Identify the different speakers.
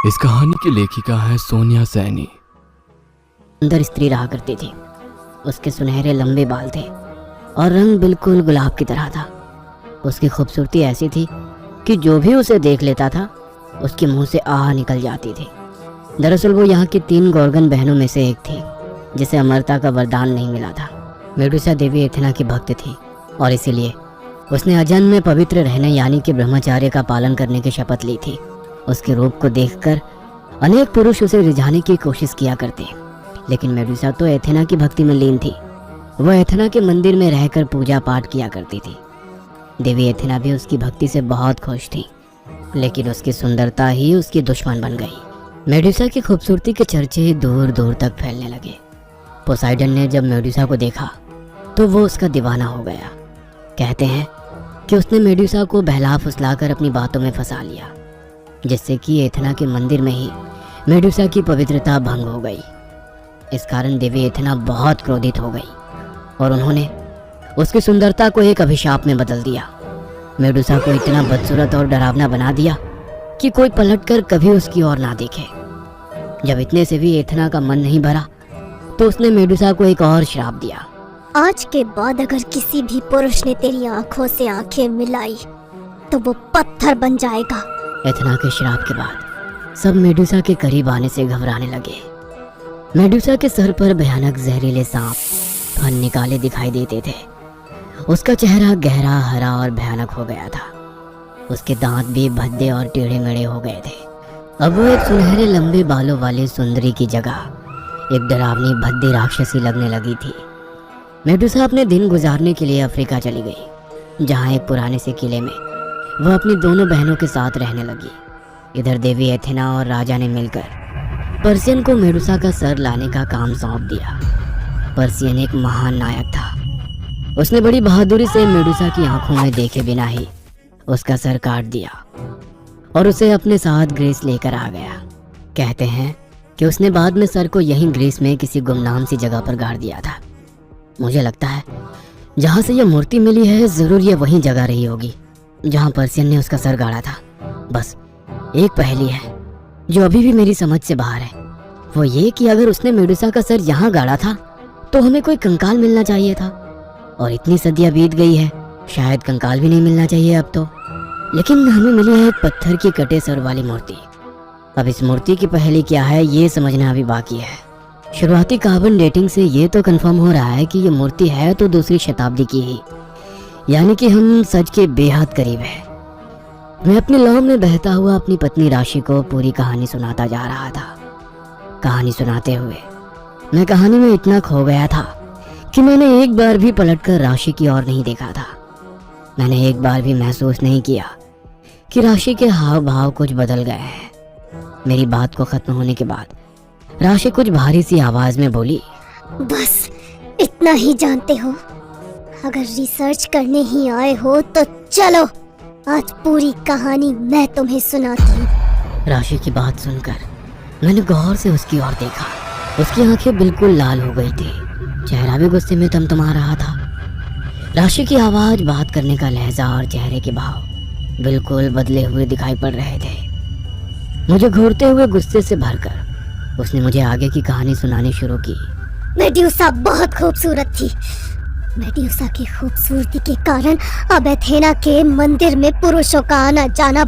Speaker 1: इस कहानी की लेखिका है सोनिया सैनी।
Speaker 2: अंदर स्त्री रहा करती थी। उसके सुनहरे लंबे बाल थे और रंग बिल्कुल गुलाब की तरह था। उसकी खूबसूरती ऐसी थी कि जो भी उसे देख लेता था उसके मुंह से आह निकल जाती थी। दरअसल वो यहाँ की 3 गॉर्गन बहनों में से एक थी जिसे अमरता का वरदान नहीं मिला था। मेडुसा देवी एथेना की भक्त थी और इसीलिए उसने अजन्म में पवित्र रहने यानी कि ब्रह्मचार्य का पालन करने की शपथ ली थी। उसके रूप को देखकर अनेक पुरुष उसे रिझाने की कोशिश किया करते, लेकिन मेडुसा तो एथेना की भक्ति में लीन थी। वह एथेना के मंदिर में रहकर पूजा पाठ किया करती थी। देवी एथेना भी उसकी भक्ति से बहुत खुश थी, लेकिन उसकी सुंदरता ही उसकी दुश्मन बन गई। मेडुसा की खूबसूरती के चर्चे दूर दूर तक फैलने लगे। पोसाइडन ने जब मेडुसा को देखा तो वो उसका दीवाना हो गया। कहते हैं कि उसने मेडुसा को बहला फुसलाकर अपनी बातों में फंसा लिया, जिससे कि एथेना के मंदिर में ही मेडुसा की पवित्रता भंग हो गई। इस कारण देवी एथेना बहुत क्रोधित हो गई और उन्होंने उसकी सुंदरता को एक अभिशाप में बदल दिया। मेडुसा को इतना बदसूरत और डरावना बना दिया कि कोई पलटकर कभी उसकी ओर ना देखे। जब इतने से भी एथेना का मन नहीं भरा तो उसने मेडुसा को एक और श्राप दिया।
Speaker 3: आज के बाद अगर किसी भी पुरुष ने तेरी आंखों से आंखें मिलाई तो वो पत्थर बन जाएगा।
Speaker 2: एथेना के श्राप के बाद सब मेडुसा के करीब आने से घबराने लगे। मेडुसा के सर पर भयानक जहरीले सांप फन निकाले दिखाई देते थे। उसका चेहरा गहरा हरा और भयानक हो गया था। उसके दांत भी भद्दे और टेढ़े मेढ़े हो गए थे। अब वो एक सुनहरे लंबे बालों वाली सुंदरी की जगह एक डरावनी भद्दी राक्षसी लगने लगी थी। मेडुसा अपने दिन गुजारने के लिए अफ्रीका चली गई, जहाँ एक पुराने से किले में वह अपनी दोनों बहनों के साथ रहने लगी। इधर देवी एथेना और राजा ने मिलकर पर्सियन को मेडुसा का सर लाने का काम सौंप दिया। पर्सियन एक महान नायक था। उसने बड़ी बहादुरी से मेडुसा की आंखों में देखे बिना ही उसका सर काट दिया और उसे अपने साथ ग्रीस लेकर आ गया। कहते हैं कि उसने बाद में सर को यहीं ग्रीस में किसी गुमनाम सी जगह पर गाड़ दिया था। मुझे लगता है जहाँ से यह मूर्ति मिली है जरूर यह वही जगह रही होगी जहाँ पर्सियन ने उसका सर गाड़ा था। बस एक पहेली है जो अभी भी मेरी समझ से बाहर है, वो ये कि अगर उसने मेडुसा का सर यहाँ गाड़ा था तो हमें कोई कंकाल मिलना चाहिए था, और इतनी सदियां बीत गई है शायद कंकाल भी नहीं मिलना चाहिए अब तो। लेकिन हमें मिली है एक पत्थर की कटे सर वाली मूर्ति। अब इस मूर्ति की पहेली क्या है ये समझना अभी बाकी है। शुरुआती कार्बन डेटिंग से ये तो कंफर्म हो रहा है कि ये मूर्ति है तो 2री शताब्दी की ही, यानी कि हम सच के बेहद करीब है। मैं अपने लौ में बहता हुआ अपनी पत्नी राशि को पूरी कहानी सुनाता जा रहा था। कहानी सुनाते हुए मैं कहानी में इतना खो गया था कि मैंने एक बार भी पलटकर राशि की ओर नहीं देखा था। मैंने एक बार भी महसूस नहीं किया कि राशि के हाव भाव कुछ बदल गए हैं। मेरी बात को खत्म होने के बाद राशि कुछ भारी सी आवाज में बोली,
Speaker 3: बस इतना ही जानते हो? अगर रिसर्च करने ही आए हो तो चलो आज पूरी कहानी मैं तुम्हें सुनाती हूँ।
Speaker 2: राशि की बात सुनकर मैंने गौर से उसकी ओर देखा। उसकी आंखें बिल्कुल लाल हो गई थी, चेहरा भी गुस्से में तमतमा रहा था। राशि की आवाज, बात करने का लहजा और चेहरे के भाव बिल्कुल बदले हुए दिखाई पड़ रहे थे। मुझे घूरते हुए गुस्से से भरकर उसने मुझे आगे की कहानी सुनानी शुरू की।
Speaker 3: मेडुसा बहुत खूबसूरत थी। मेडुसा की खूबसूरती के कारण अब एथेना के मंदिर में पुरुषों का आना जाना